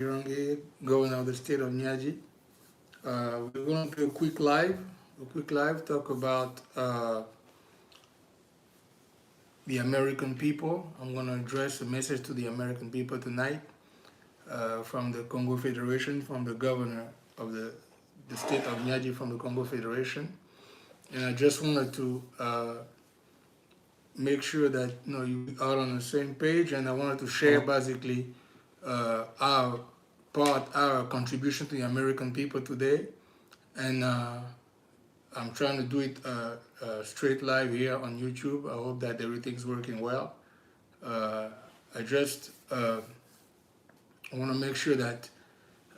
Girongi, governor of the state of Nyaji. We're going to do a quick live talk about the American people. I'm going to address a message to the American people tonight from the Congo Federation, from the governor of the state of Nyaji from the Congo Federation. And I just wanted to make sure that you are on the same page, and I wanted to share basically our our contribution to the American people today. And I'm trying to do it straight live here on YouTube. I hope that everything's working well. I just want to make sure that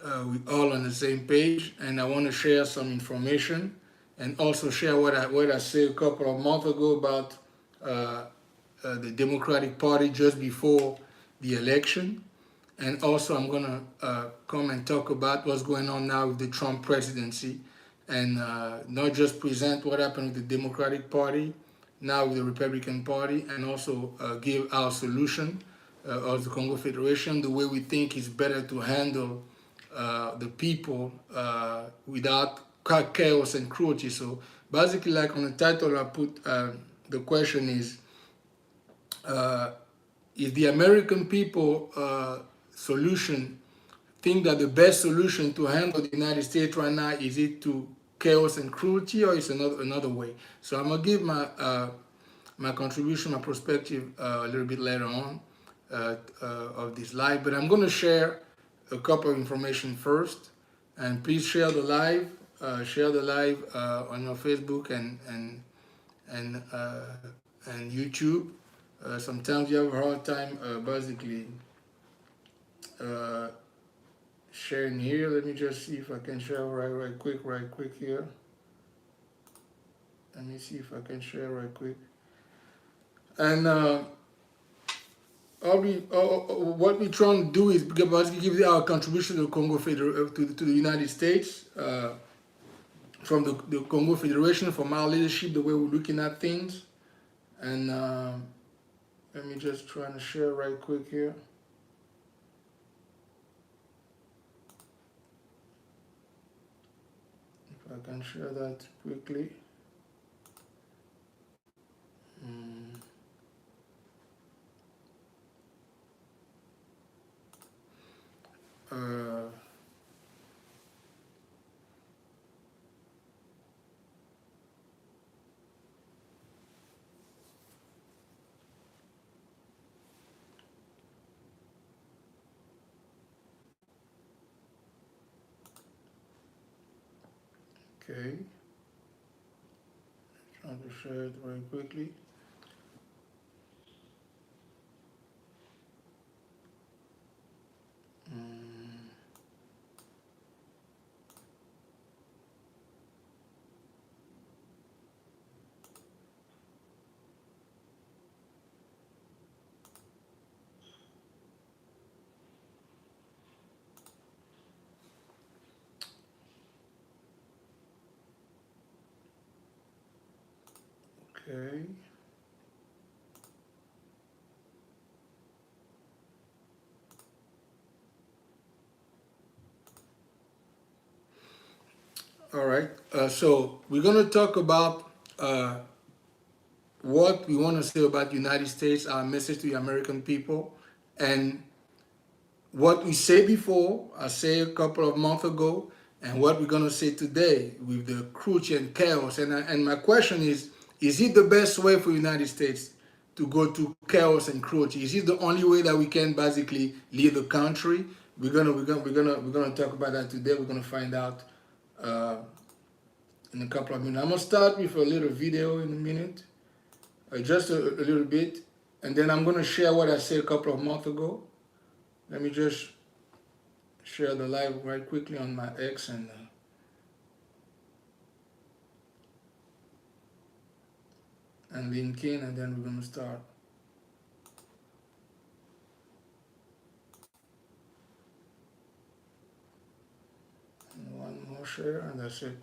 we're all on the same page, and I want to share some information and also share what I said a couple of months ago about the Democratic Party just before the election. And also I'm going to come and talk about what's going on now with the Trump presidency, and not just present what happened with the Democratic Party, now with the Republican Party, and also give our solution of the Congo Federation, the way we think is better to handle the people without chaos and cruelty. So basically, like on the title I put, the question is the American people solution, think that the best solution to handle the United States right now, is it to chaos and cruelty, or is another way? So I'm gonna give my contribution, my perspective a little bit later on of this live, but I'm gonna share a couple of information first. And please share the live, on your Facebook and YouTube. Sometimes you have a hard time basically sharing here. Let me just see if I can share right quick here. Let me see if I can share right quick. And what we're trying to do is basically give our contribution to the Congo to the United States, from the Congo Federation, from our leadership, the way we're looking at things. And let me just try to share right quick here. If I can share that quickly. Uh, okay, trying to share it very quickly. Okay. All right. So we're going to talk about what we want to say about the United States, our message to the American people, and what we said before, I said a couple of months ago, and what we're going to say today with the cruelty and chaos. And my question is it the best way for the United States to go to chaos and cruelty? Is it the only way that we can basically lead the country? We're gonna talk about that today. We're gonna find out in a couple of minutes. I'm gonna start with a little video in a minute, just a little bit, and then I'm gonna share what I said a couple of months ago. Let me just share the live right quickly on my X and link in, and then we're gonna start. And one more share, and that's it.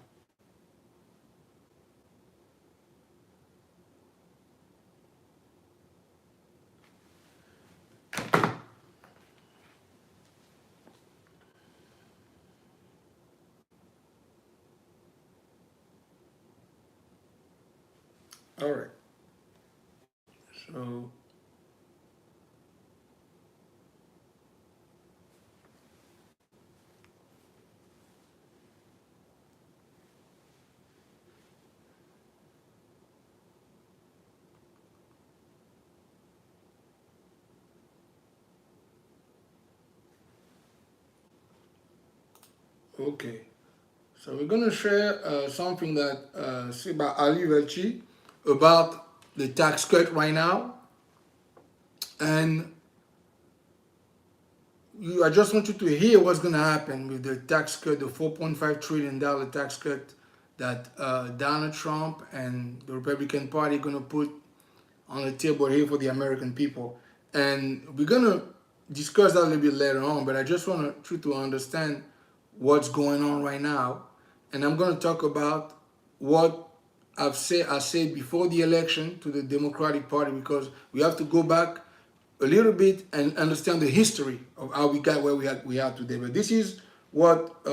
All right. So, okay. So we're going to share something that said by Ali Velchi about the tax cut right now. And I just want you to hear what's going to happen with the tax cut, the $4.5 trillion tax cut that Donald Trump and the Republican Party are going to put on the table here for the American people. And we're going to discuss that a little bit later on, but I just want you to understand what's going on right now. And I'm going to talk about what I said before the election to the Democratic Party, because we have to go back a little bit and understand the history of how we got where we are today. But this is what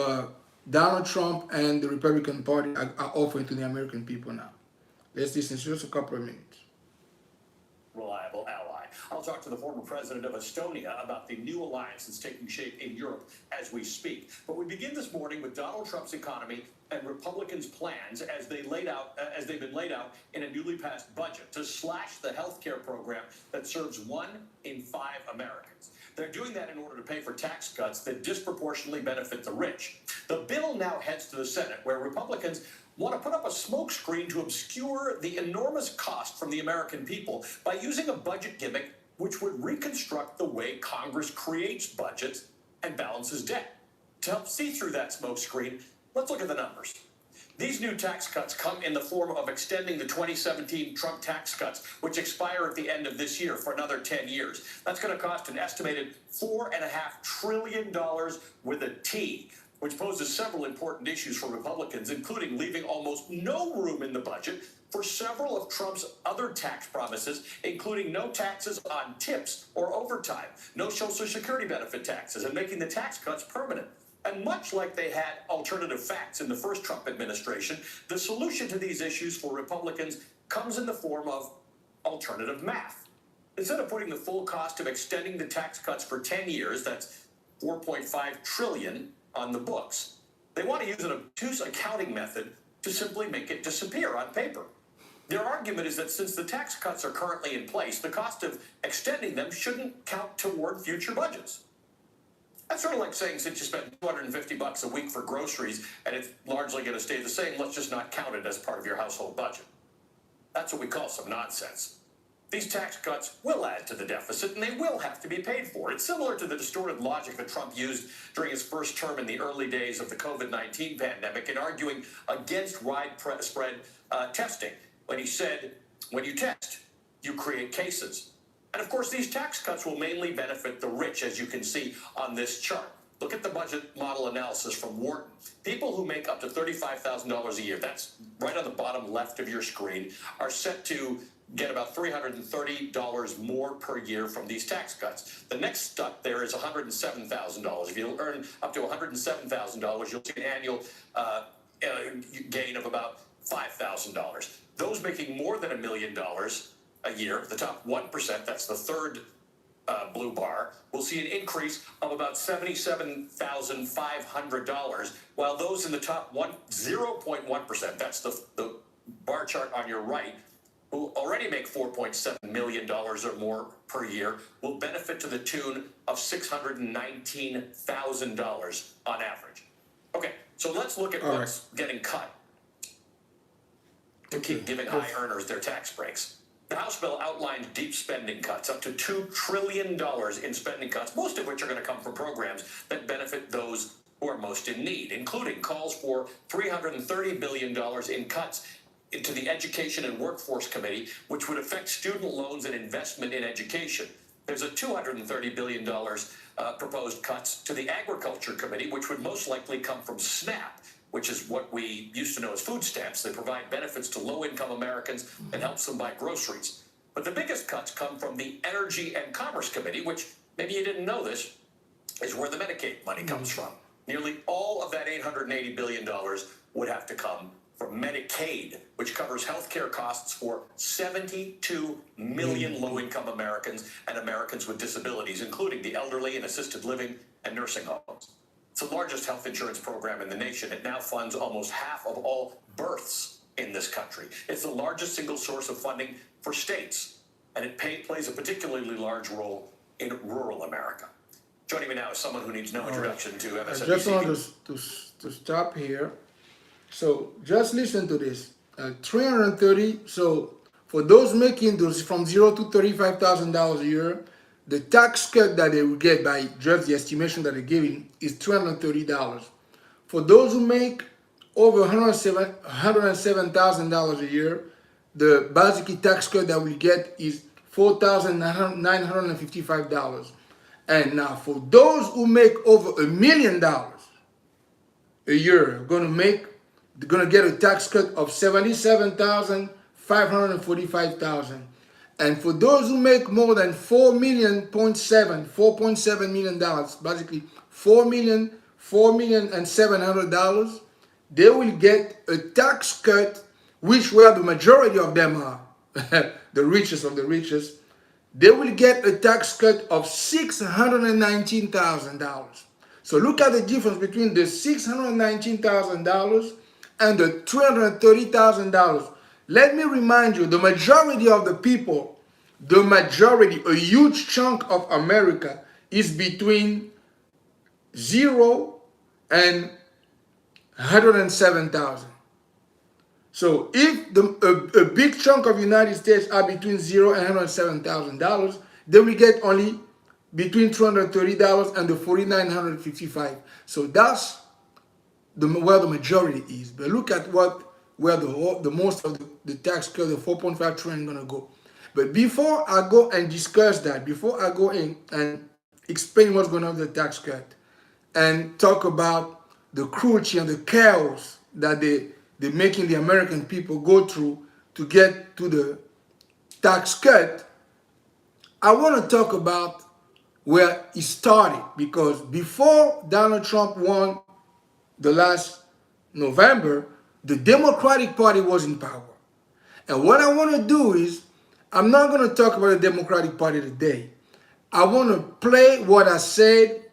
Donald Trump and the Republican Party are offering to the American people now. Let's listen to just a couple of minutes. Reliable ally. I'll talk to the former president of Estonia about the new alliance that's taking shape in Europe as we speak. But we begin this morning with Donald Trump's economy and Republicans' plans as they've been laid out in a newly passed budget to slash the health care program that serves 1 in 5 Americans. They're doing that in order to pay for tax cuts that disproportionately benefit the rich. The bill now heads to the Senate, where Republicans want to put up a smokescreen to obscure the enormous cost from the American people by using a budget gimmick which would reconstruct the way Congress creates budgets and balances debt. To help see through that smokescreen, let's look at the numbers. These new tax cuts come in the form of extending the 2017 Trump tax cuts, which expire at the end of this year for another 10 years. That's going to cost an estimated $4.5 trillion with a T, which poses several important issues for Republicans, including leaving almost no room in the budget for several of Trump's other tax promises, including no taxes on tips or overtime, no Social Security benefit taxes, and making the tax cuts permanent. And much like they had alternative facts in the first Trump administration, the solution to these issues for Republicans comes in the form of alternative math. Instead of putting the full cost of extending the tax cuts for 10 years, that's $4.5 trillion on the books, they want to use an obtuse accounting method to simply make it disappear on paper. Their argument is that since the tax cuts are currently in place, the cost of extending them shouldn't count toward future budgets. That's sort of like saying, since you spend $250 a week for groceries and it's largely going to stay the same, let's just not count it as part of your household budget. That's what we call some nonsense. These tax cuts will add to the deficit, and they will have to be paid for. It's similar to the distorted logic that Trump used during his first term in the early days of the COVID-19 pandemic in arguing against widespread testing, when he said, when you test, you create cases. And of course, these tax cuts will mainly benefit the rich, as you can see on this chart. Look at the budget model analysis from Wharton. People who make up to $35,000 a year, that's right on the bottom left of your screen, are set to get about $330 more per year from these tax cuts. The next step there is $107,000. If you earn up to $107,000, you'll see an annual gain of about $5,000. Those making more than $1 million a year, the top 1%, that's the third blue bar, will see an increase of about $77,500, while those in the top 0.1%, that's the bar chart on your right, who already make $4.7 million or more per year, will benefit to the tune of $619,000 on average. Okay, so let's look at what's getting cut to keep giving high earners their tax breaks. The House bill outlined deep spending cuts, up to $2 trillion in spending cuts, most of which are going to come from programs that benefit those who are most in need, including calls for $330 billion in cuts into the Education and Workforce Committee, which would affect student loans and investment in education. There's a $230 billion proposed cuts to the Agriculture Committee, which would most likely come from SNAP, which is what we used to know as food stamps. They provide benefits to low-income Americans and helps them buy groceries. But the biggest cuts come from the Energy and Commerce Committee, which, maybe you didn't know this, is where the Medicaid money comes from. Nearly all of that $880 billion would have to come for Medicaid, which covers health care costs for 72 million low-income Americans and Americans with disabilities, including the elderly in assisted living and nursing homes. It's the largest health insurance program in the nation. It now funds almost half of all births in this country. It's the largest single source of funding for states, and it plays a particularly large role in rural America. Joining me now is someone who needs no introduction to MSNBC. I just want to stop here. So just listen to this. 330. So for those making those from $0 to $35,000 a year, the tax cut that they will get by just the estimation that they're giving is $330. For those who make over $107,000 a year, the basic tax cut that we get is $4,955. And now for those who make over $1 million a year, they're gonna get a tax cut of $77,545. And for those who make more than $4.7 million, basically $4,700,000, they will get a tax cut, which where the majority of them are, the richest of the richest. They will get a tax cut of $619,000. So look at the difference between the $619,000 and the $330,000. Let me remind you, the majority of the people, a huge chunk of America is between 0 and 107,000. So if a big chunk of the United States are between $0 and $107,000, they will get only between $230 and the $4,955. So that's where the majority is. But look at where the most of the tax cut, the 4.5 trillion, gonna go. But before I go and discuss that, before I go in and explain what's going on with the tax cut and talk about the cruelty and the chaos that they're making the American people go through to get to the tax cut, I want to talk about where it started. Because before Donald Trump won the last November, the Democratic Party was in power. And what I want to do is, I'm not going to talk about the Democratic Party today. I want to play what I said,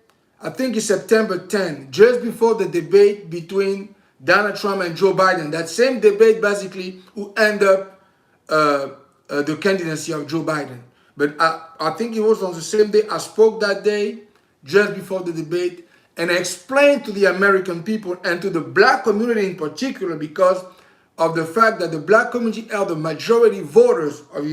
I think it's September 10, just before the debate between Donald Trump and Joe Biden. That same debate basically who ended up the candidacy of Joe Biden. But I think it was on the same day. I spoke that day, just before the debate, and I explained to the American people and to the black community in particular, because of the fact that the black community are the majority voters of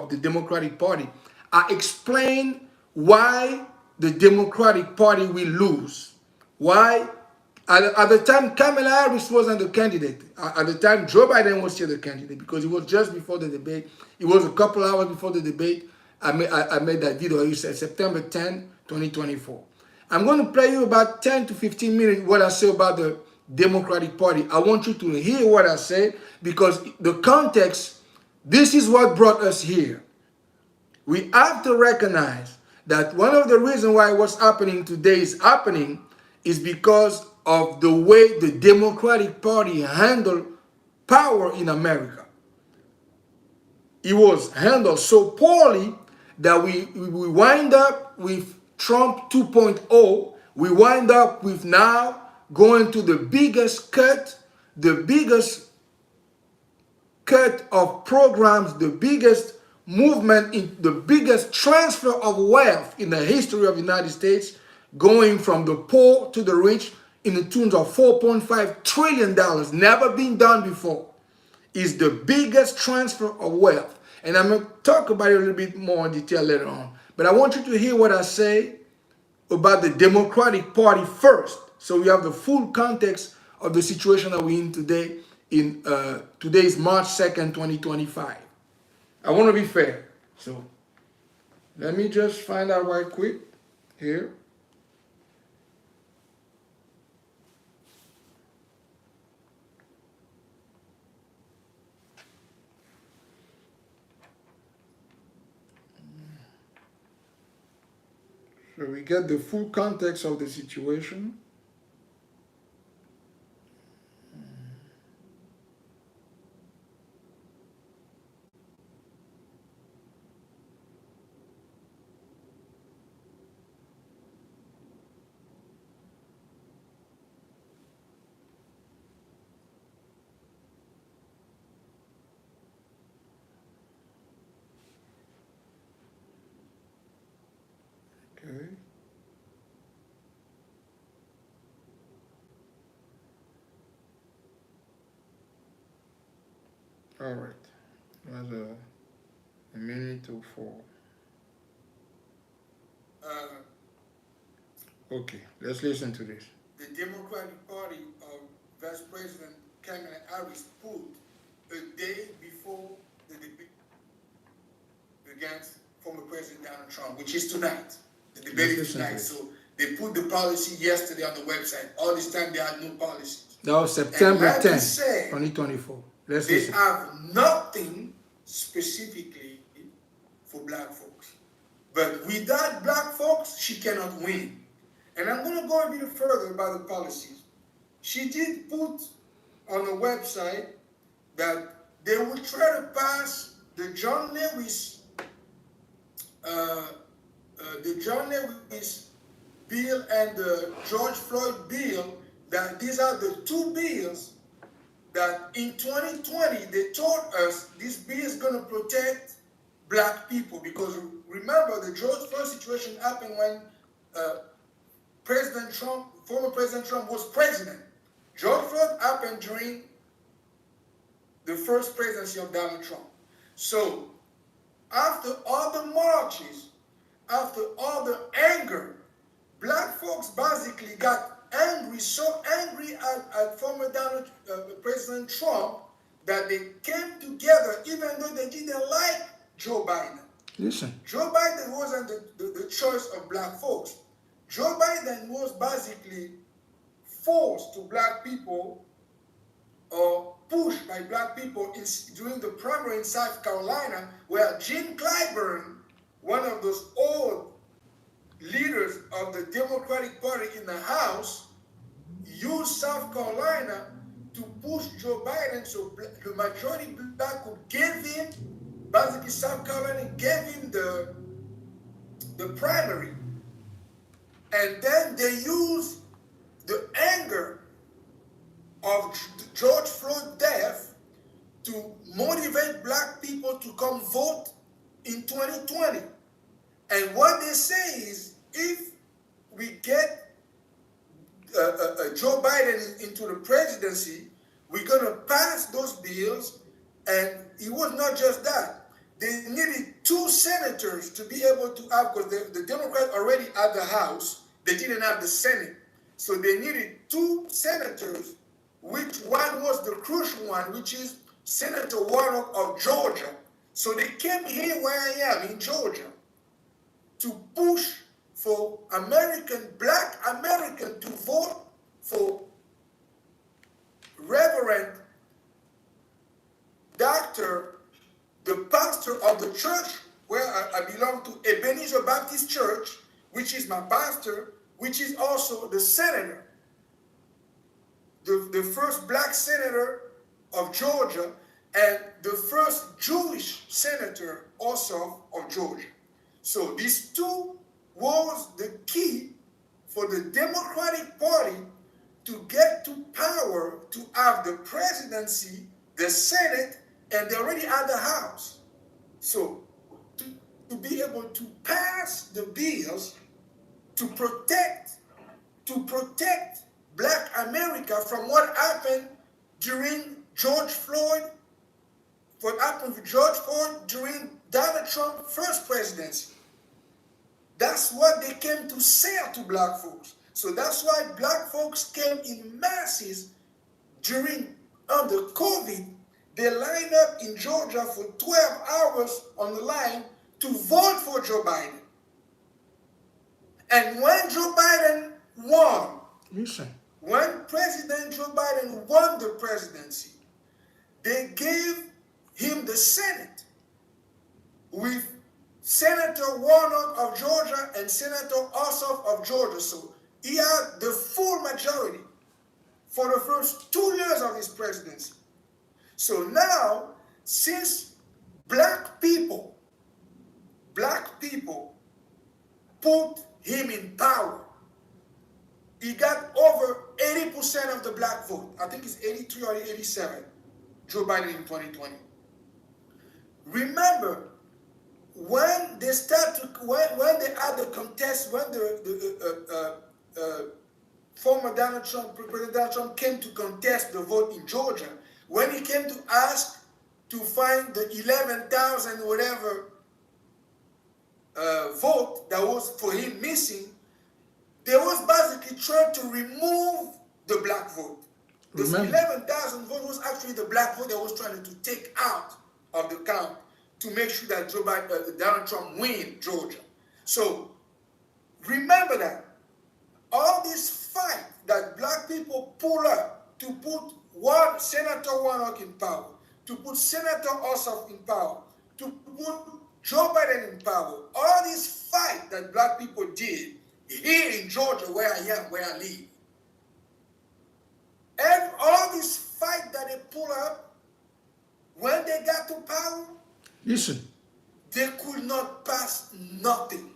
the Democratic Party. I explained why the Democratic Party will lose. Why? At the time, Kamala Harris wasn't the candidate. At the time, Joe Biden was still the candidate, because it was just before the debate. It was a couple hours before the debate. I made that video. It said September 10, 2024. I'm going to play you about 10 to 15 minutes what I say about the Democratic Party. I want you to hear what I said, because the context, this is what brought us here. We have to recognize that one of the reasons why what's happening today is happening is because of the way the Democratic Party handled power in America. It was handled so poorly that we wind up with Trump 2.0. We wind up with now going to the biggest cut of programs, the biggest movement, the biggest transfer of wealth in the history of the United States, going from the poor to the rich in the tunes of $4.5 trillion, never been done before, is the biggest transfer of wealth. And I'm going to talk about it a little bit more in detail later on. But I want you to hear what I say about the Democratic Party first, so we have the full context of the situation that we're in today. Today is March 2nd, 2025. I want to be fair. So let me just find out right quick here. So we get the full context of the situation. All right. It was a minute or four. Okay, let's listen to this. The Democratic Party of Vice President Kamala Harris put a day before the debate against former President Donald Trump, which is tonight. The debate is tonight. So they put the policy yesterday on the website. All this time they had no policies. That was September like 10th, 2024. Let's they listen. have nothing specifically for black folks. But without black folks, she cannot win. And I'm going to go a bit further about the policies. She did put on the website that they will try to pass the John Lewis bill and the George Floyd bill, that these are the two bills that in 2020 they told us this bill is going to protect black people, because remember the George Floyd situation happened when former President Trump was president. George Floyd happened during the first presidency of Donald Trump. So after all the marches, after all the anger, black folks basically got angry, so angry at former President Trump, that they came together even though they didn't like Joe Biden. Listen. Joe Biden wasn't the choice of black folks. Joe Biden was basically forced to black people or pushed by black people during the primary in South Carolina, where Jim Clyburn, one of those old leaders of the Democratic Party in the House, used South Carolina to push Joe Biden so the majority black could give him, basically South Carolina gave him the primary. And then they used the anger of George Floyd's death to motivate black people to come vote in 2020. And what they say is, if we get Joe Biden into the presidency, we're going to pass those bills. And it was not just that. They needed 2 senators to be able to have, because the Democrats already had the House, they didn't have the Senate. So they needed 2 senators, which one was the crucial one, which is Senator Warnock of Georgia. So they came here where I am, in Georgia, to push for black American to vote for Reverend Dr. the pastor of the church where I belong to, Ebenezer Baptist Church, which is my pastor, which is also the senator, the first black senator of Georgia, and the first Jewish senator also of Georgia. So these 2 was the key for the Democratic Party to get to power, to have the presidency, the Senate, and they already had the House. So to be able to pass the bills to protect black America from what happened during George Floyd, what happened with George Floyd during Donald Trump's first presidency. That's what they came to sell to black folks. So that's why black folks came in masses under COVID. They lined up in Georgia for 12 hours on the line to vote for Joe Biden. And when Joe Biden won, when President Joe Biden won the presidency, they gave him the Senate with Senator Warnock of Georgia and Senator Ossoff of Georgia. So he had the full majority for the first 2 years of his presidency. So now, since black people put him in power, he got over 80% of the black vote. I think it's 83 or 87, Joe Biden in 2020. Remember, when they when they had the contest, when the former President Donald Trump came to contest the vote in Georgia, when he came to ask to find the 11,000 whatever vote that was for him missing, they was basically trying to remove the black vote. This 11,000 vote was actually the black vote that was trying to take out of the count to make sure that Donald Trump win Georgia. So remember that all this fight that black people pull up to put Senator Warnock in power, to put Senator Ossoff in power, to put Joe Biden in power, all this fight that black people did here in Georgia, where I am, where I live, and all this fight that they pull up, when they got to power, listen, they could not pass nothing.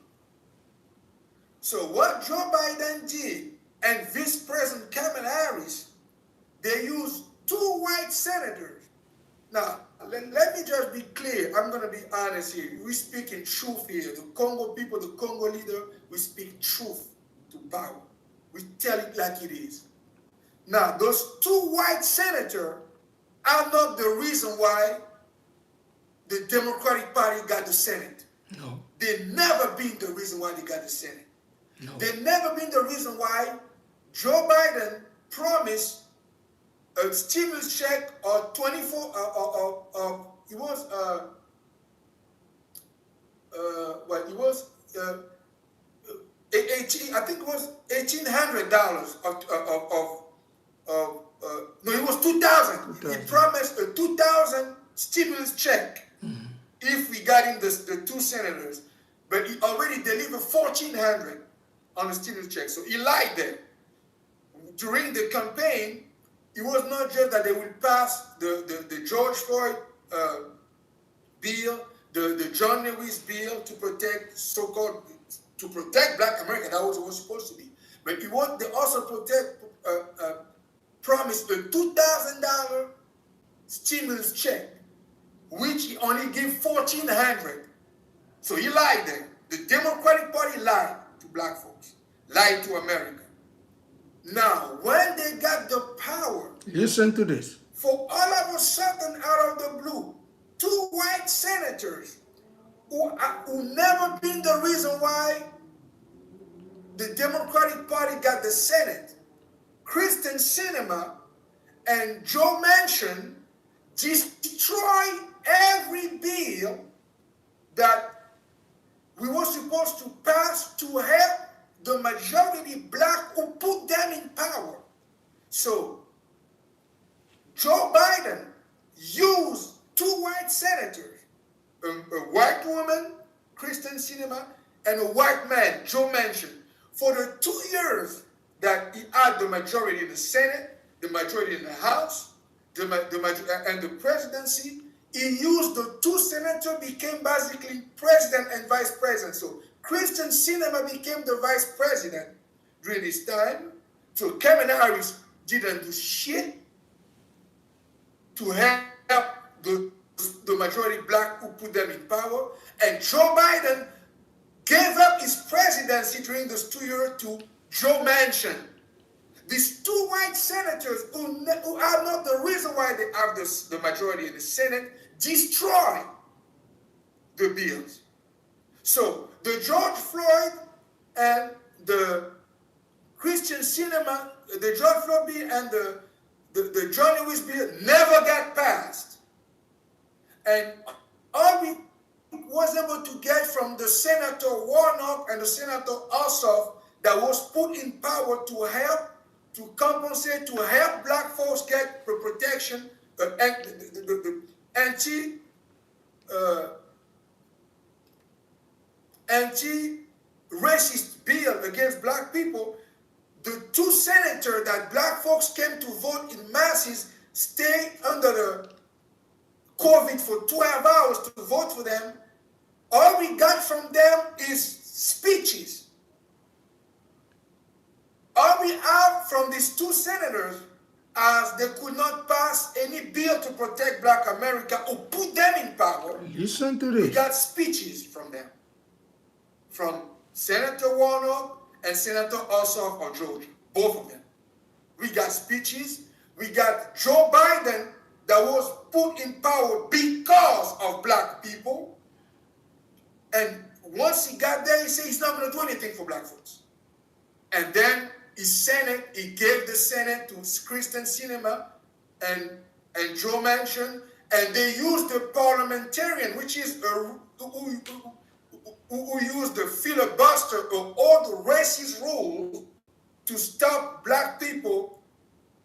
So what Joe Biden did and Vice President Kamala Harris, they used 2 white senators. Now, let me just be clear. I'm going to be honest here. We speak in truth here. The Kongo people, the Kongo leader, we speak truth to power. We tell it like it is. Now, those 2 white senators are not the reason why the Democratic Party got the Senate. no, They never been the reason why they got the Senate. no. They never been the reason why Joe Biden promised a stimulus check or 24 it was what it was 18, I think it was $1,800 no, it was 2,000. He promised a 2,000 stimulus check if we got in the 2 senators, but he already delivered 1,400 on the stimulus check. So he lied there. During the campaign, it was not just that they would pass the George Floyd bill, the John Lewis bill to protect to protect Black America. That was what it was supposed to be. But they also promised a $2,000 stimulus check, which he only gave 1,400. So he lied there. The Democratic Party lied to black folks, lied to America. Now, when they got the power, Listen to this. for all of a sudden, out of the blue, 2 white senators who never been the reason why the Democratic Party got the Senate, Kristen Sinema and Joe Manchin, destroy every bill that we were supposed to pass to help the majority black who put them in power. So Joe Biden used 2 white senators, a white woman, Kristen Sinema, and a white man, Joe Manchin, for the 2 years that he had the majority in the Senate, the majority in the House, and the presidency. He used the 2 senators, became basically president and vice president. So Kristen Sinema became the vice president during this time. So Kamala Harris didn't do shit to help the majority black who put them in power. And Joe Biden gave up his presidency during those 2 years to Joe Manchin. These 2 white senators who are not the reason why they have the majority in the Senate destroy the bills. So the George Floyd and the Christian Sinema, the George Floyd bill and the John Lewis bill never got passed. And all we was able to get from the Senator Warnock and the Senator Ossoff that was put in power to help, to compensate, to help black folks get the protection, the anti-racist bill against black people. The 2 senators that black folks came to vote in masses stayed under the COVID for 12 hours to vote for them. All we got from them is speeches. All we have from these 2 senators, as they could not pass any bill to protect black America or put them in power, Listen to we this. got speeches from them. From Senator Warnock and Senator Ossoff of Georgia, both of them. We got speeches. We got Joe Biden that was put in power because of black people. And once he got there, he said he's not going to do anything for black folks. And then he gave the Senate to Kristen Sinema and Joe Manchin, and they used the parliamentarian, which is who used the filibuster of all the racist rules to stop black people,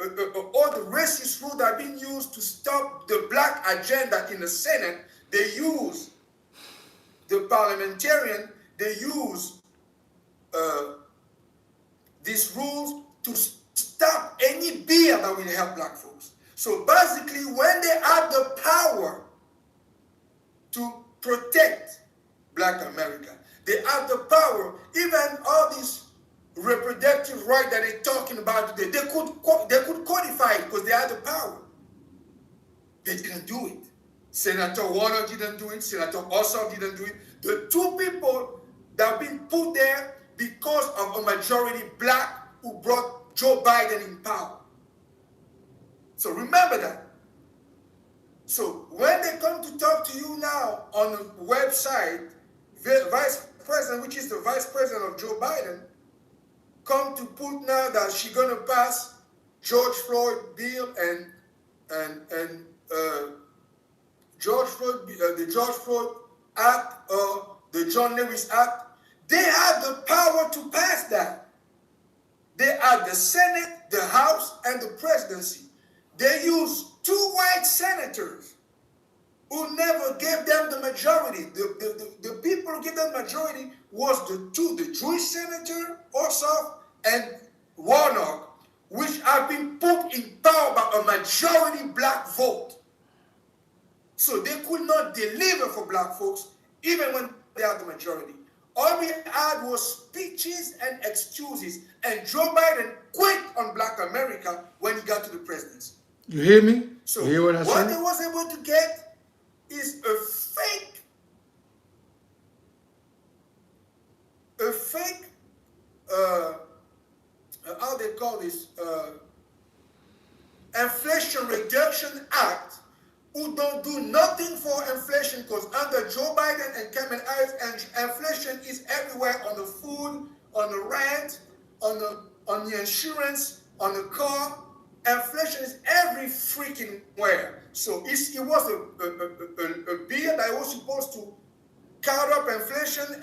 all the racist rules that are being used to stop the black agenda in the Senate. They use the parliamentarian, they use these rules to stop any bill that will help black folks. So basically, when they have the power to protect black America, they have the power, even all these reproductive rights that they're talking about today, they could codify it because they had the power. They didn't do it. Senator Warner didn't do it. Senator Ossoff didn't do it. The two people that have been put there because of a majority black who brought Joe Biden in power. So remember that. So when they come to talk to you now on the website, the vice president, which is the vice president of Joe Biden, come to put now that she's going to pass George Floyd bill and George Floyd, the George Floyd Act or the John Lewis Act. They had the power to pass that. They had the Senate, the House, and the presidency. They used two white senators who never gave them the majority. The people who gave them the majority was the Jewish senator, Ossoff, and Warnock, which have been put in power by a majority black vote. So they could not deliver for black folks, even when they had the majority. All we had was speeches and excuses, and Joe Biden quit on black America when he got to the presidency. You hear me? So you hear what I'm saying? they was able to get is a fake, how they call this, Inflation Reduction Act, who don't do nothing for inflation, because under Joe Biden and Kamala Harris, inflation is everywhere, on the food, on the rent, on the insurance, on the car. Inflation is every freaking where. So it was a bill that was supposed to cut up inflation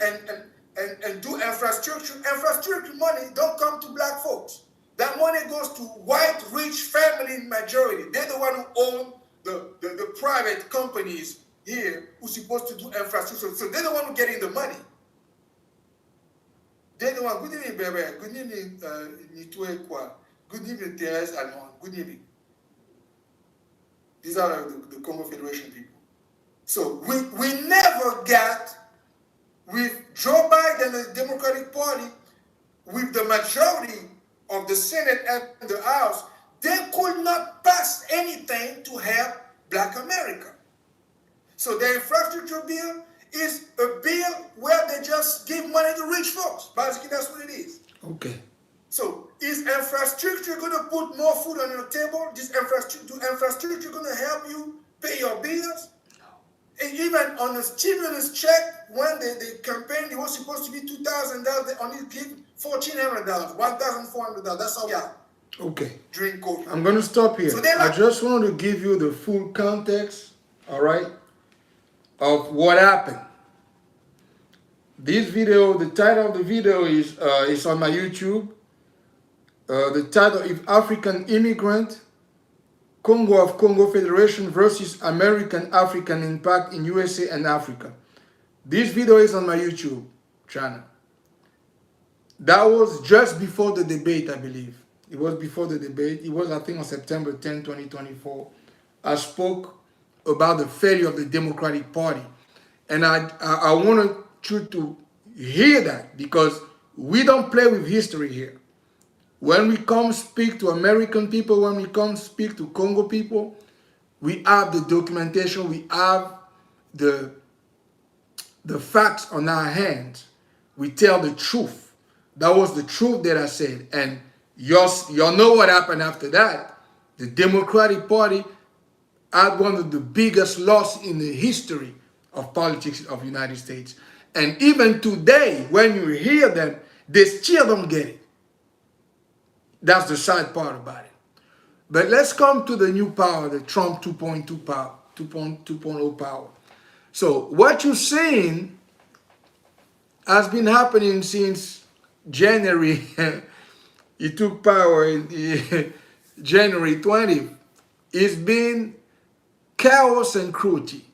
and do infrastructure. Infrastructure money don't come to black folks. That money goes to white rich family majority. They're the one who own the private companies here who's supposed to do infrastructure. So they're the one who getting the money. They're the one. Good evening, baby. Good evening, Nitue. Good evening, Therese Almond. Good evening. These are the Congo Federation people. So we never got, with Joe Biden and the Democratic Party, with the majority of the Senate and the House, they could not pass anything to help black America. So the infrastructure bill is a bill where they just give money to rich folks. Basically, that's what it is. Okay. So is infrastructure going to put more food on your table? This infrastructure going to help you pay your bills? And even on the stimulus check, when they campaigned, it was supposed to be $2,000. They only give $1,400, $1,400. That's all we have. Okay. During COVID. I'm going to stop here. So I just want to give you the full context, all right, of what happened. This video, the title of the video is on my YouTube. The title is African Immigrant, Congo of Congo Federation versus American African Impact in USA and Africa. This video is on my YouTube channel. That was just before the debate, I believe. It was before the debate. It was, I think, on September 10, 2024. I spoke about the failure of the Democratic Party. And I wanted you to hear that, because we don't play with history here. When we come speak to American people, when we come speak to Congo people, we have the documentation, we have the facts on our hands. We tell the truth. That was the truth that I said. And y'all know what happened after that. The Democratic Party had one of the biggest losses in the history of politics of the United States. And even today, when you hear them, they still don't get it. That's the sad part about it. But let's come to the new power, the Trump 2.2 power, 2.0 power. So what you're seeing has been happening since January. He took power in January 20th. It's been chaos and cruelty.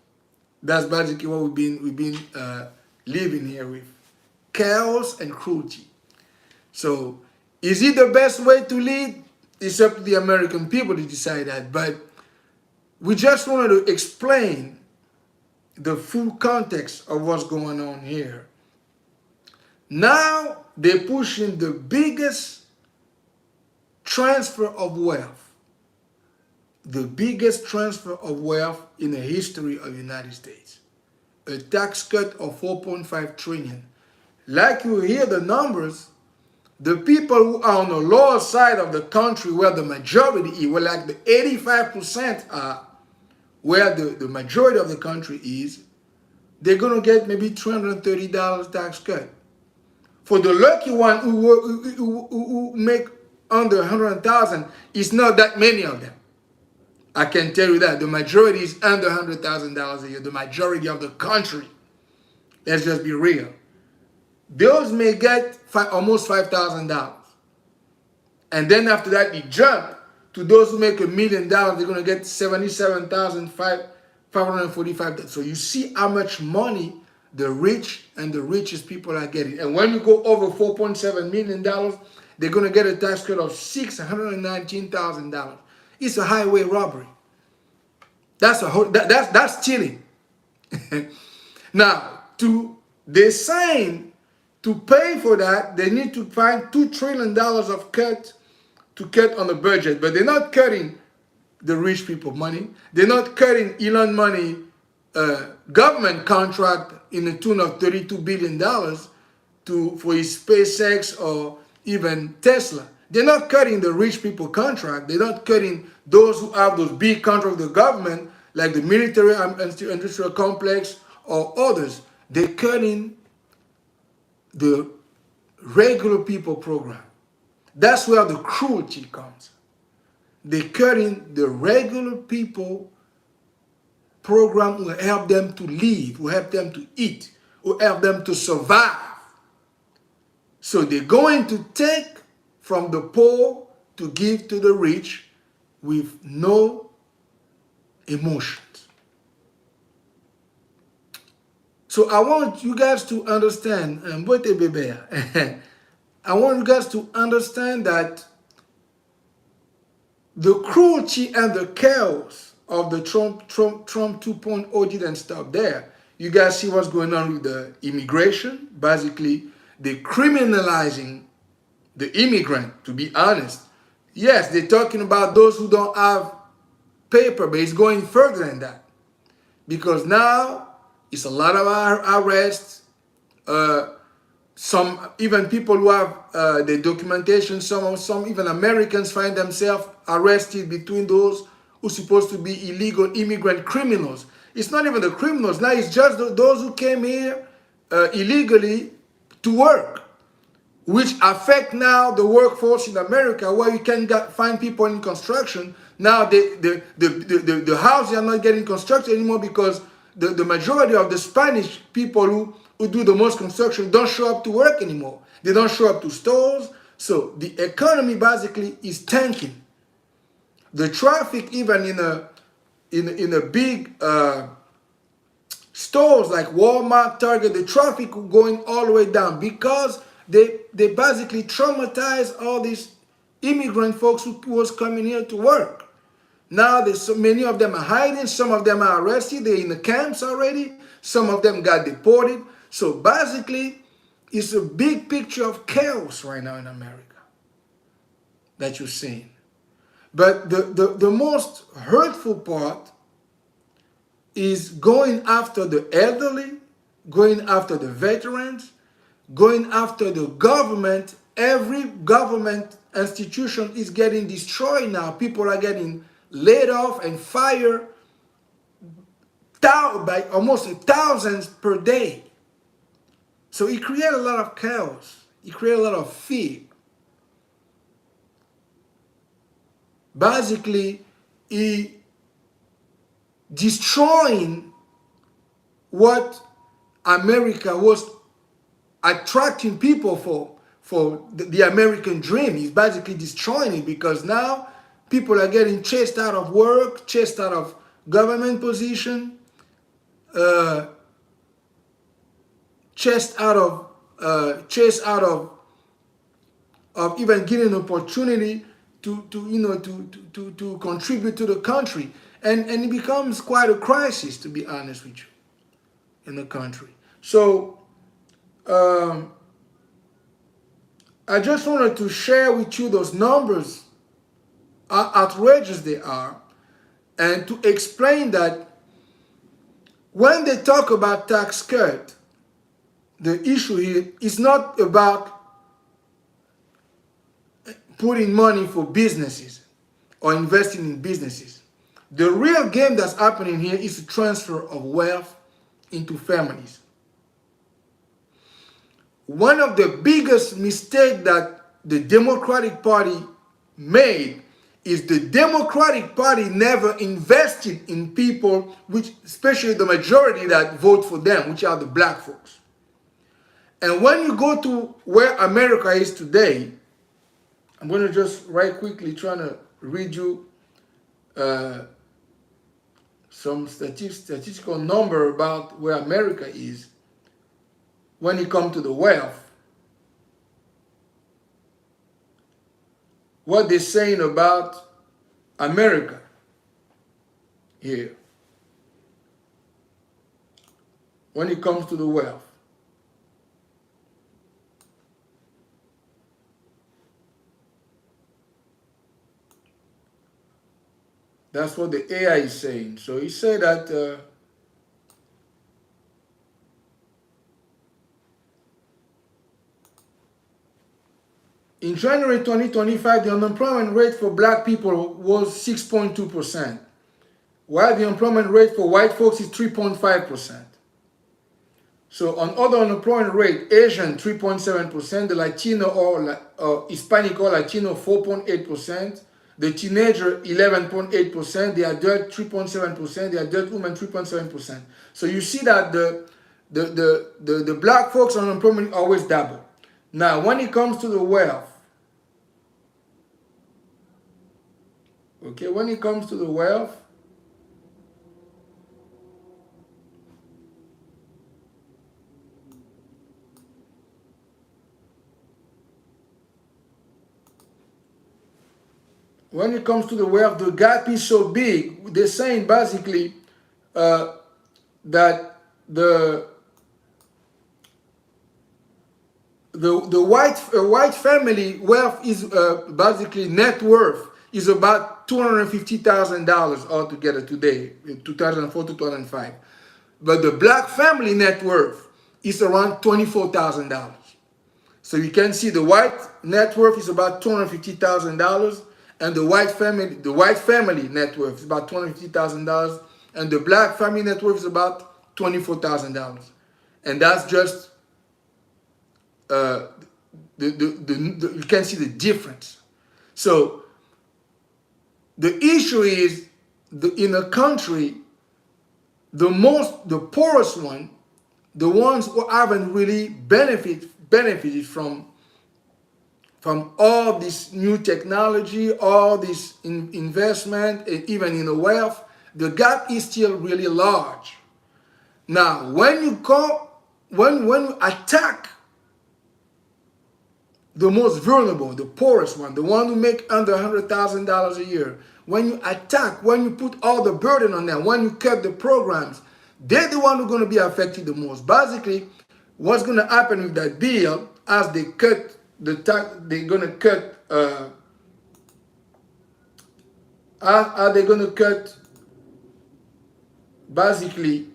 That's basically what we've been living here with. Chaos and cruelty. So is it the best way to lead? It's up to the American people to decide that. But we just wanted to explain the full context of what's going on here. Now they're pushing the biggest transfer of wealth. The biggest transfer of wealth in the history of the United States. A tax cut of 4.5 trillion. Like you hear the numbers, the people who are on the lower side of the country where the majority is, where like the 85% are, where the majority of the country is, they're going to get maybe $330 tax cut. For the lucky one who make under 100,000, it's not that many of them. I can tell you that. The majority is under $100,000 a year. The majority of the country. Let's just be real. Those may get almost $5,000. And then after that, you jump to those who make $1 million, they're going to get $77,545. So you see how much money the rich and the richest people are getting. And when you go over $4.7 million, they're going to get a tax cut of $619,000. It's a highway robbery. That's stealing. Now, they're saying to pay for that, they need to find $2 trillion of cut on the budget. But they're not cutting the rich people money. They're not cutting Elon money, government contract in the tune of $32 billion for his SpaceX or even Tesla. They're not cutting the rich people contract. They're not cutting those who have those big contracts with the government, like the military industrial complex or others. They're cutting the regular people program. That's where the cruelty comes. They're cutting the regular people program will help them to live, will help them to eat, will help them to survive. So they're going to take from the poor to give to the rich with no emotions. So I want you guys to understand, I want you guys to understand that the cruelty and the chaos of the Trump 2.0 didn't stop there. You guys see what's going on with the immigration. Basically, they're criminalizing the immigrant, to be honest. Yes, they're talking about those who don't have paper, but it's going further than that. Because now, it's a lot of arrests. Some even people who have the documentation, some even Americans find themselves arrested between those who are supposed to be illegal immigrant criminals. It's not even the criminals. Now it's just those who came here illegally to work, which affect now the workforce in America, where you can find people in construction. Now the houses are not getting constructed anymore because the majority of the Spanish people who do the most construction don't show up to work anymore. They don't show up to stores. So the economy basically is tanking. The traffic, even in a big stores like Walmart, Target, the traffic going all the way down because they basically traumatize all these immigrant folks who was coming here to work. Now there's so many of them are hiding. Some of them are arrested. They're in the camps already. Some of them got deported. So basically, it's a big picture of chaos right now in America that you're seeing. But the most hurtful part is going after the elderly, going after the veterans, going after the government. Every government institution is getting destroyed now. People are getting laid off and fired by almost 1,000 per day. So it created a lot of chaos. It created a lot of fear. Basically, he destroying what America was attracting people for the American dream. He's basically destroying it, because now people are getting chased out of work, chased out of government position, chased out of even getting an opportunity to contribute to the country, and it becomes quite a crisis, to be honest with you, in the country. So I just wanted to share with you those numbers, how outrageous they are, and to explain that when they talk about tax cut, the issue here is not about putting money for businesses or investing in businesses. The real game that's happening here is the transfer of wealth into families. One of the biggest mistakes that the Democratic Party made is the Democratic Party never invested in people, which especially the majority that vote for them, which are the black folks. And when you go to where America is today, I'm going to just right quickly trying to read you some statistical number about where America is when it comes to the wealth. What they're saying about America here when it comes to the wealth. That's what the AI is saying. So he said that in January 2025, the unemployment rate for black people was 6.2%, while the employment rate for white folks is 3.5%. So on other unemployment rate, Asian 3.7%, the Latino or Hispanic or Latino 4.8%, the teenager 11.8%, the adult 3.7%, the adult woman 3.7%. So you see that the black folks on unemployment always double. Now, when it comes to the wealth, okay, when it comes to the wealth, the gap is so big. They're saying basically that the white family wealth is basically net worth is about $250,000 altogether today, 2004 to 2005. But the black family net worth is around $24,000. So you can see the white net worth is about $250,000, and the white family net worth is about $250,000, and the black family net worth is about $24,000. And that's just you can see the difference. So the issue is in a country, the poorest one, the ones who haven't really benefited from all this new technology, all this investment, and even in the wealth, the gap is still really large. Now, when you attack the most vulnerable, the poorest one, the one who make under $100,000 a year, when you put all the burden on them, when you cut the programs, they're the one who's going to be affected the most. Basically, what's going to happen with that bill, as they cut the tax, they're going to cut, are they going to cut, basically,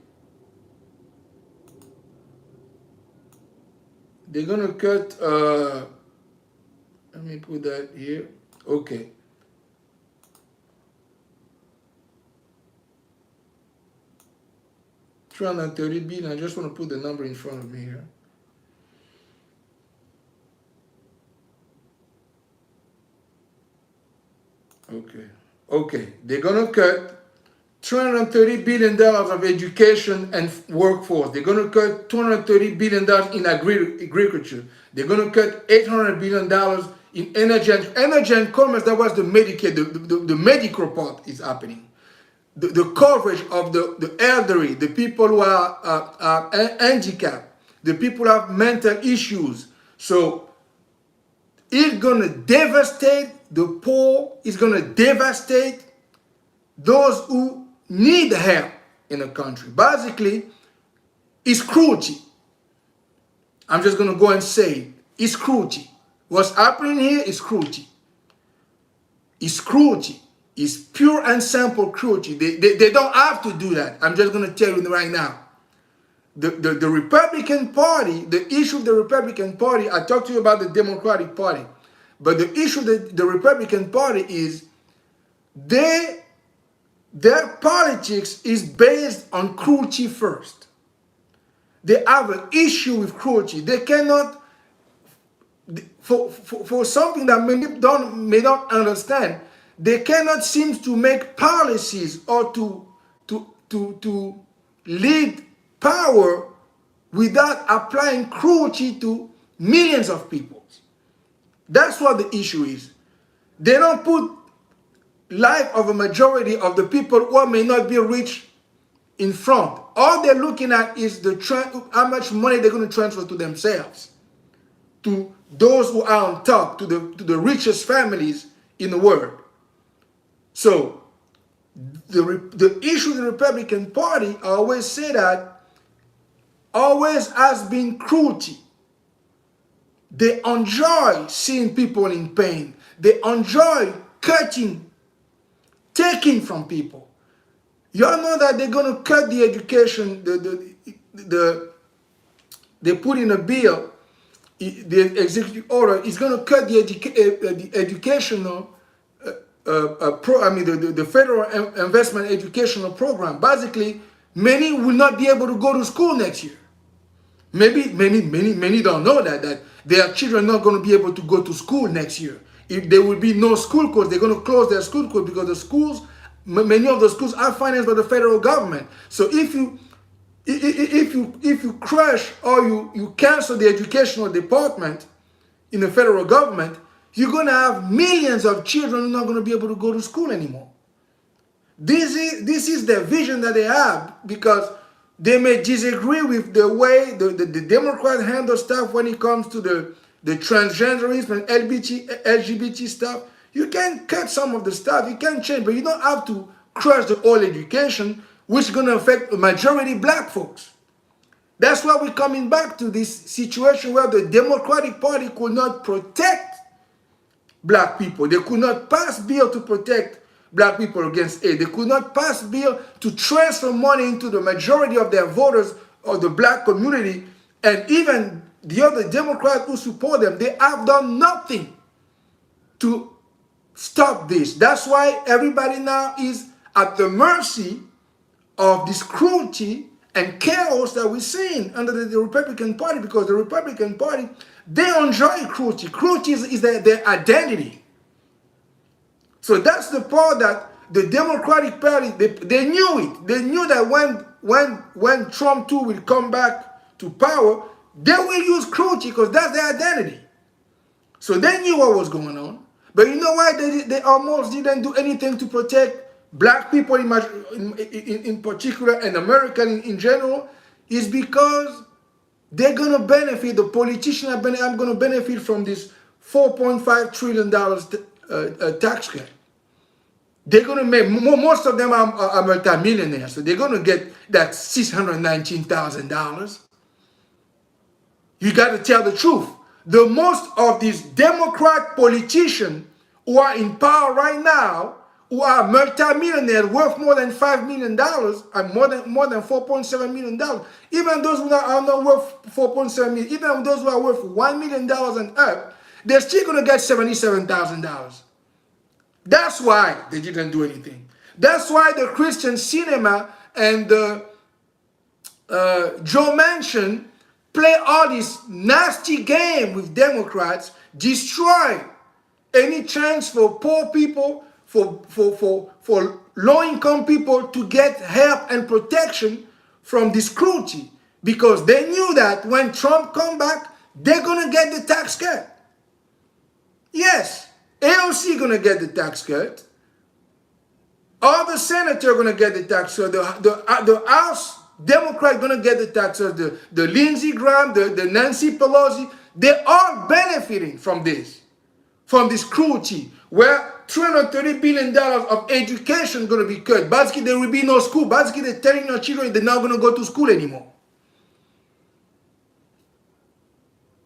they're going to cut, let me put that here. Okay. 330 billion. I just want to put the number in front of me here. Okay. They're gonna cut $230 billion of education and workforce. They're gonna cut $230 billion in agriculture. They're gonna cut $800 billion in energy and commerce. That was the Medicaid, the medical part is happening. The coverage of the elderly, the people who are handicapped, the people who have mental issues. So it's gonna devastate the poor. It's gonna devastate those who need help in the country. Basically, it's cruelty. I'm just gonna go and say it. It's cruelty. What's happening here is cruelty. It's cruelty. It's pure and simple cruelty. They don't have to do that. I'm just gonna tell you right now. The Republican Party, the issue of the Republican Party, I talked to you about the Democratic Party, but the issue of the Republican Party is their politics is based on cruelty first. They have an issue with cruelty. They cannot, for something that may not understand, they cannot seem to make policies or to lead power without applying cruelty to millions of people. That's what the issue is. They don't put life of a majority of the people who may not be rich in front. All they're looking at is how much money they're going to transfer to themselves, to those who are on top, to the richest families in the world. So the issue of the Republican Party, I always say that, always has been cruelty. They enjoy seeing people in pain. They enjoy cutting, taking from people. Y'all know that they're going to cut the education. They put in a bill, the executive order is going to cut the educational the federal investment educational program. Basically, many will not be able to go to school next year. Many don't know that their children are not going to be able to go to school next year. If there will be no school course, they're going to close their school course because the schools, many of the schools are financed by the federal government. So if you crush or you cancel the educational department in the federal government, you're going to have millions of children who are not going to be able to go to school anymore. This is the vision that they have, because they may disagree with the way the Democrats handle stuff when it comes to the transgenderism and LGBT stuff. You can cut some of the stuff, you can change, but you don't have to crush the whole education, which is going to affect the majority black folks. That's why we're coming back to this situation where the Democratic Party could not protect black people. They could not pass bill to protect black people against AIDS. They could not pass bill to transfer money into the majority of their voters or the black community. And even the other Democrats who support them, they have done nothing to stop this. That's why everybody now is at the mercy of this cruelty and chaos that we're seeing under the Republican Party, because the Republican Party, they enjoy cruelty. Cruelty is their identity. So that's the part that the Democratic Party, they knew it. They knew that when Trump too will come back to power, they will use cruelty because that's their identity. So they knew what was going on. But you know why they almost didn't do anything to protect black people in particular, and Americans in general? Is because they're going to benefit, the politicians are going to benefit from this $4.5 trillion tax cut. They're going to make, most of them are multimillionaires, so they're going to get that $619,000. You got to tell the truth. The most of these Democrat politicians who are in power right now, who are multimillionaires worth more than $5 million and more than $4.7 million, even those who are not worth $4.7 million, even those who are worth $1 million and up, they're still going to get $77,000. That's why they didn't do anything. That's why the Christian cinema and the Joe Manchin play all this nasty game with Democrats, destroy any chance for poor people, for low-income people to get help and protection from this cruelty, because they knew that when Trump come back, they're gonna get the tax cut. Yes, AOC gonna get the tax cut. All the senators are gonna get the tax cut. The House Democrat gonna get the tax cut. The Lindsey Graham, the Nancy Pelosi, they're all benefiting from this cruelty, where $330 billion of education going to be cut. Basically, there will be no school. Basically, they're telling your children they're not going to go to school anymore.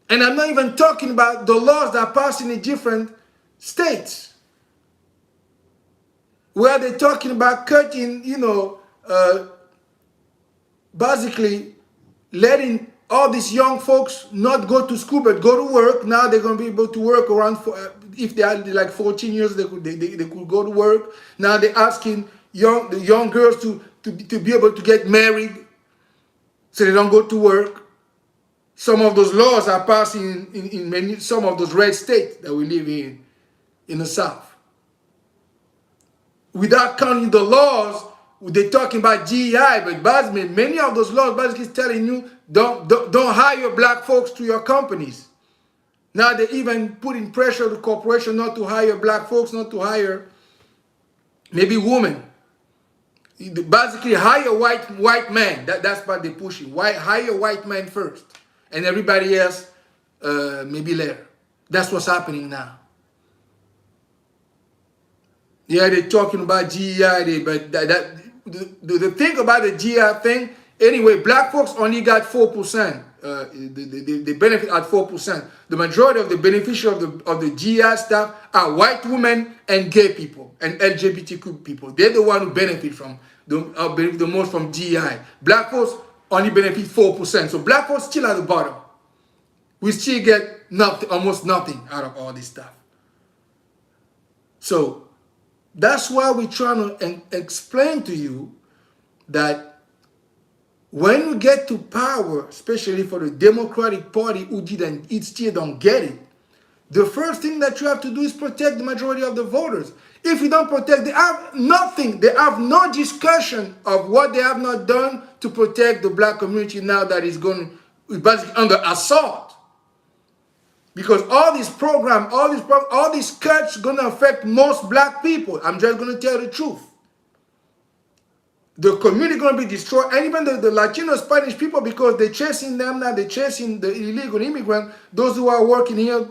And I'm not even talking about the laws that are passed in the different states, where they're talking about cutting, basically letting all these young folks not go to school but go to work. Now they're going to be able to work around, if they are like 14 years, they could go to work. Now they're asking the young girls to be able to get married so they don't go to work. Some of those laws are passing in some of those red states that we live in the South. Without counting the laws, they're talking about GEI, but basically, many of those laws basically telling you don't hire black folks to your companies. Now they're even putting pressure on the corporation not to hire black folks, not to hire maybe women. Basically, hire white men. That's what they're pushing. Hire white men first, and everybody else maybe later. That's what's happening now. Yeah, they're talking about GEI, but the thing about the GEI thing, anyway, black folks only got 4%. They benefit at 4%. The majority of the beneficiaries of the GEI stuff are white women and gay people and LGBTQ people. They're the one who benefit from the most from GEI. Black folks only benefit 4%. So black folks still at the bottom. We still get nothing, almost nothing out of all this stuff. So that's why we're trying to explain to you that when you get to power, especially for the Democratic Party who still don't get it, the first thing that you have to do is protect the majority of the voters. If you don't protect, they have nothing. They have no discussion of what they have not done to protect the black community now that is basically under assault. Because all this program, all these cuts gonna affect most black people. I'm just gonna tell the truth. The community gonna be destroyed, and even the Latino Spanish people, because they're chasing them now. They're chasing the illegal immigrant, those who are working here.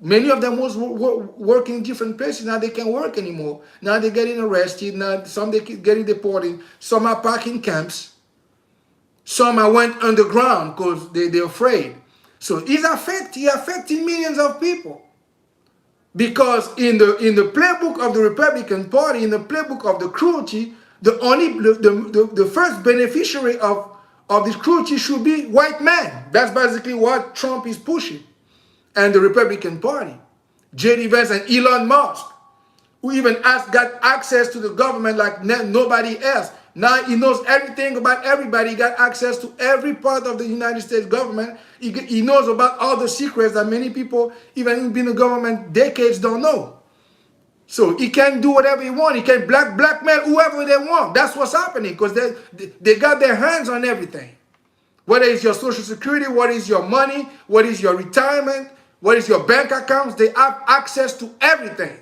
Many of them was working in different places. Now they can't work anymore. Now they're getting arrested. Now some they keep getting deported. Some are parking camps. Some are went underground because they're afraid. So he's affecting millions of people. Because in the playbook of the Republican Party, in the playbook of the cruelty, the first beneficiary of this cruelty should be white men. That's basically what Trump is pushing. And the Republican Party. J.D. Vance and Elon Musk, who even got access to the government like nobody else. Now he knows everything about everybody. He got access to every part of the United States government. He knows about all the secrets that many people, even who've been in the government decades, don't know. So he can do whatever he wants. He can blackmail whoever they want. That's what's happening, because they got their hands on everything. Whether it's your Social Security, what is your money, what is your retirement, what is your bank accounts, they have access to everything.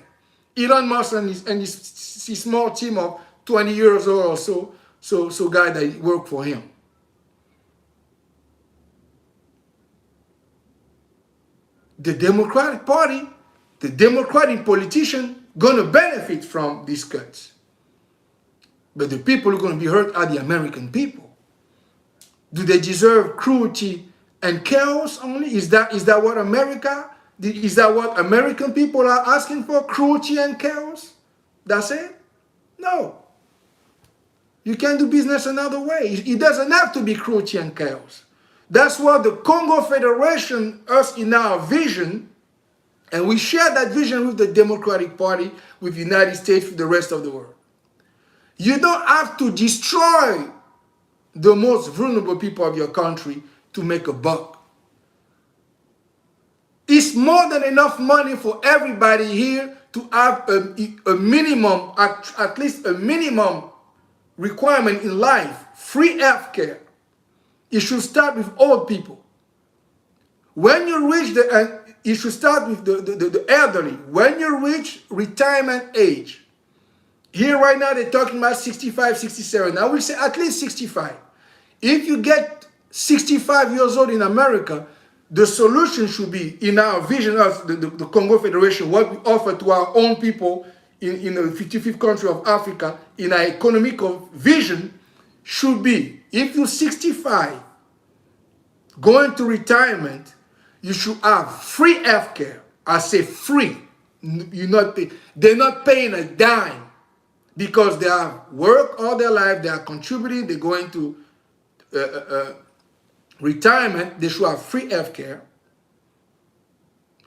Elon Musk and his small team of 20 years old or so guys that work for him. The Democratic Party, the Democratic politician, gonna benefit from these cuts. But the people who are gonna be hurt are the American people. Do they deserve cruelty and chaos only? Is that what is that what American people are asking for? Cruelty and chaos? That's it? No. You can do business another way. It doesn't have to be cruelty and chaos. That's what the Kongo Federation, us in our vision, and we share that vision with the Democratic Party, with the United States, with the rest of the world. You don't have to destroy the most vulnerable people of your country to make a buck. It's more than enough money for everybody here to have a minimum, at least a minimum requirement in life, free health care. It should start with old people. When you reach it should start with the elderly. When you reach retirement age, here right now they're talking about 65, 67. I will say at least 65. If you get 65 years old in America, the solution should be, in our vision of the Congo Federation, what we offer to our own people in the 55th country of Africa, in our economical vision, should be, if you're 65, going to retirement, you should have free health care. I say free. They're not paying a dime because they have worked all their life, they are contributing, they're going to retirement. They should have free health care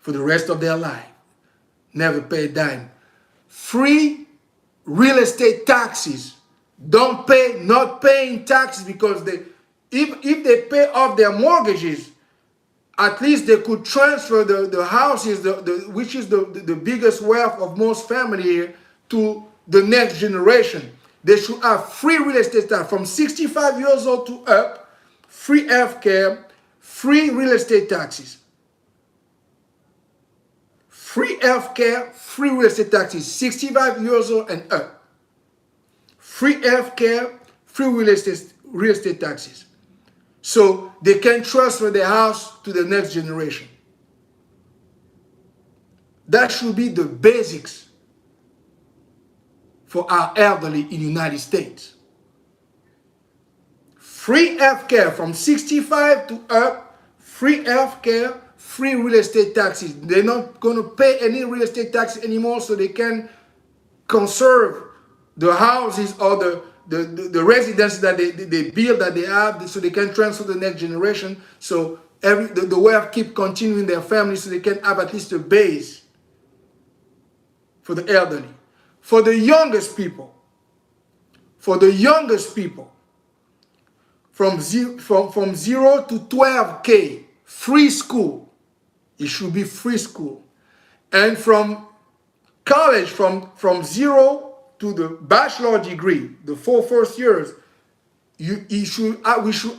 for the rest of their life. Never pay a dime. Free real estate taxes. Don't pay, not paying taxes, because if they pay off their mortgages, at least they could transfer the houses, which is the biggest wealth of most family here, to the next generation. They should have free real estate tax from 65 years old to up, free health care, free real estate taxes. Free health care, free real estate taxes, 65 years old and up. Free health care, free real estate taxes. So they can transfer their house to the next generation. That should be the basics for our elderly in the United States. Free health care from 65 to up, free health care, free real estate taxes. They're not going to pay any real estate tax anymore, so they can conserve the houses or the residences that they build, that they have, so they can transfer to the next generation. So the wealth keep continuing their family, so they can have at least a base for the elderly. For the youngest people, from 0 to 12K, free school. It should be free school. And from college, from 0 to the bachelor degree, the 4 first years, we should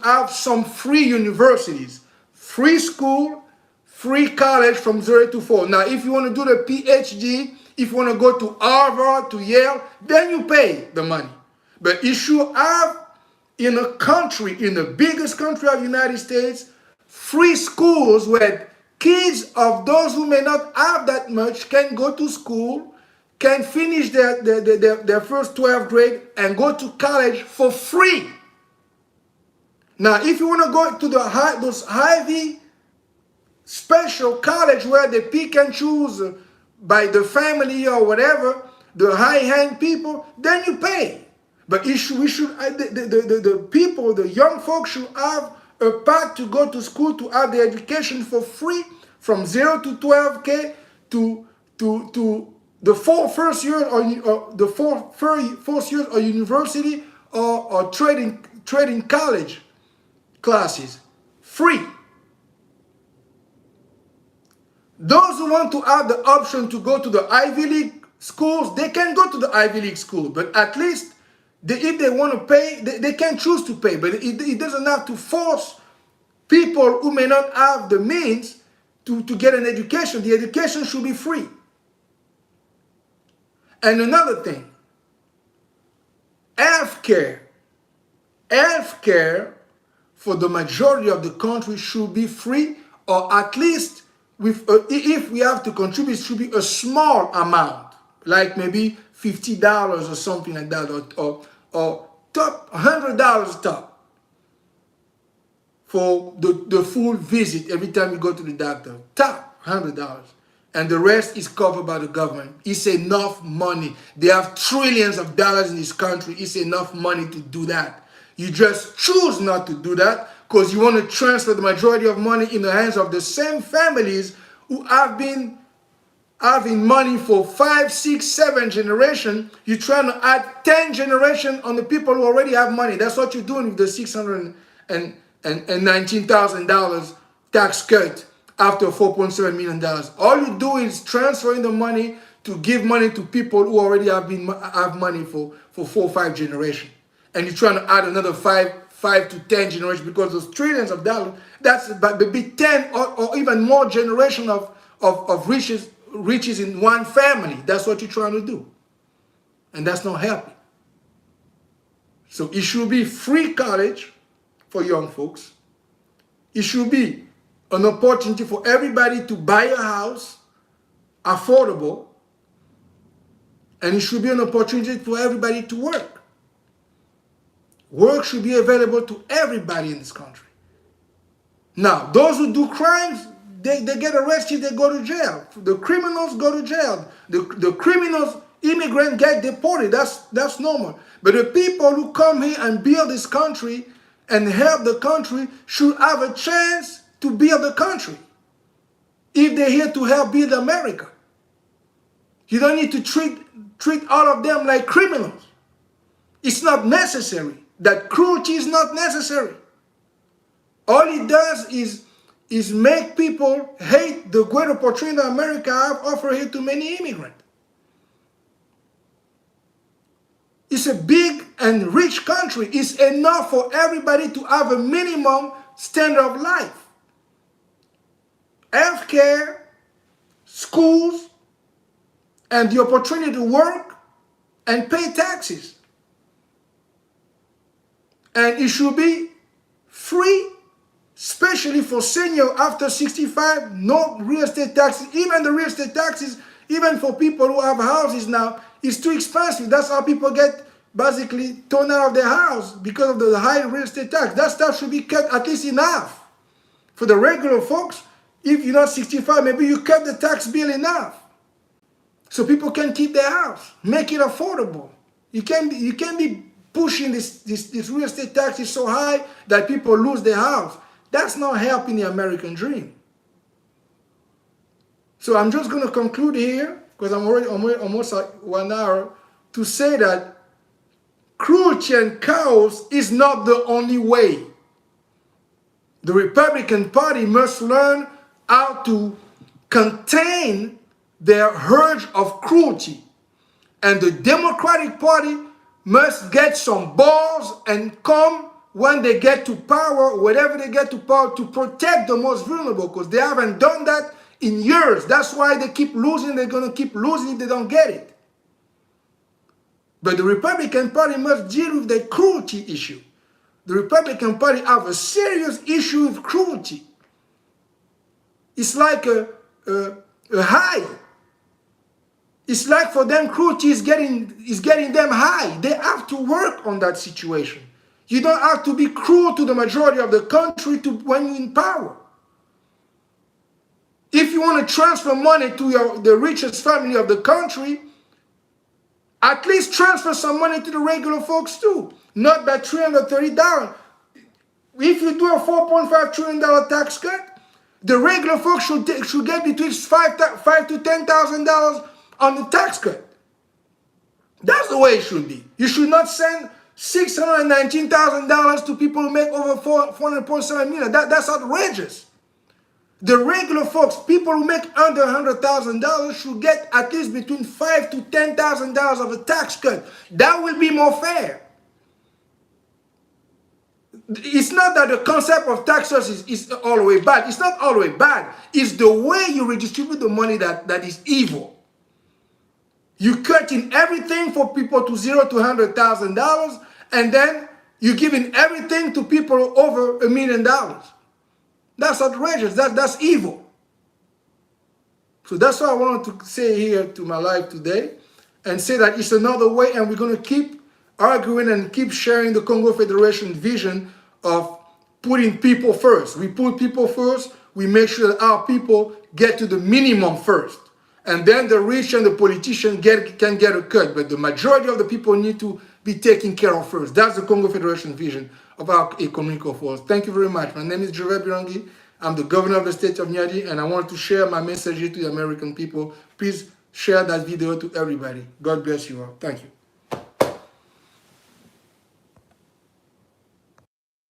have some free universities, free school, free college from 0 to 4. Now, if you want to do the PhD, if you want to go to Harvard, to Yale, then you pay the money. But you should have, in a country, in the biggest country of the United States, free schools where kids of those who may not have that much can go to school, can finish their first 12th grade and go to college for free. Now, if you want to go to those Ivy special college where they pick and choose by the family or whatever, the high-end people, then you pay. But the people, the young folks should have a path to go to school, to have the education for free from 0 to 12K to the 4 first years or the 4 first years of university or trading college classes, free. Those who want to have the option to go to the Ivy League schools, they can go to the Ivy League school, but at least if they want to pay, they can choose to pay, but it doesn't have to force people who may not have the means to get an education. The education should be free. And another thing, healthcare for the majority of the country should be free, or at least if we have to contribute, it should be a small amount, like maybe $50 or something like that, or top $100 top for the full visit every time you go to the doctor. Top $100. And the rest is covered by the government. It's enough money. They have trillions of dollars in this country. It's enough money to do that. You just choose not to do that because you want to transfer the majority of money in the hands of the same families who have been having money for 5, 6, 7 generations, you're trying to add 10 generations on the people who already have money. That's what you're doing with the $619,000 tax cut after $4.7 million. All you do is transferring the money to give money to people who already have money for 4 or 5 generations. And you're trying to add another 5 to 10 generations because those trillions of dollars, that's maybe 10 or even more generation of riches in one family. That's what you're trying to do. And that's not helping. So it should be free college for young folks. It should be an opportunity for everybody to buy a house, affordable. And it should be an opportunity for everybody to work. Work should be available to everybody in this country. Now, those who do crimes, they get arrested, they go to jail. The criminals go to jail. The criminals, immigrants get deported. That's normal. But the people who come here and build this country and help the country should have a chance to build the country if they're here to help build America. You don't need to treat all of them like criminals. It's not necessary. That cruelty is not necessary. All it does is make people hate the great opportunity America have offered here to many immigrants. It's a big and rich country. It's enough for everybody to have a minimum standard of life. Healthcare, schools, and the opportunity to work and pay taxes. And it should be free, especially for seniors after 65, no real estate taxes. Even the real estate taxes, even for people who have houses now, is too expensive. That's how people get basically thrown out of their house because of the high real estate tax. That stuff should be cut at least in half. For the regular folks, if you're not 65, maybe you cut the tax bill in half. So people can keep their house, make it affordable. You can't be pushing this real estate tax is so high that people lose their house. That's not helping the American dream. So I'm just going to conclude here, because I'm already almost like 1 hour, to say that cruelty and chaos is not the only way. The Republican Party must learn how to contain their urge of cruelty. And the Democratic Party must get some balls and come when they get to power, whenever they get to power, to protect the most vulnerable, because they haven't done that in years. That's why they keep losing. They're going to keep losing if they don't get it. But the Republican Party must deal with the cruelty issue. The Republican Party have a serious issue with cruelty. It's like a high. It's like for them, cruelty is getting them high. They have to work on that situation. You don't have to be cruel to the majority of the country when you're in power. If you want to transfer money to the richest family of the country, at least transfer some money to the regular folks too. Not that $330. If you do a $4.5 trillion tax cut, the regular folks should get between $5,000 to $10,000 on the tax cut. That's the way it should be. You should not send $619,000 to people who make over $400.7 million. That's outrageous. The regular folks, people who make under $100,000, should get at least between $5,000 to $10,000 of a tax cut. That will be more fair. It's not that the concept of taxes is all the way bad. It's not all the way bad. It's the way you redistribute the money that is evil. You cut in everything for people to $0 to $100,000, and then you're giving everything to people over $1 million. That's outrageous. That's evil. So that's what I wanted to say here to my life today, and say that it's another way, and we're going to keep arguing and keep sharing the Congo Federation vision of putting people first. We put people first. We make sure that our people get to the minimum first. And then the rich and the politicians can get a cut. But the majority of the people need to be taken care of first. That's the Congo Federation vision of our economic force. Thank you very much. My name is Gervais Birangi. I'm the governor of the state of Nyadi, and I want to share my message to the American people. Please share that video to everybody. God bless you all. Thank you.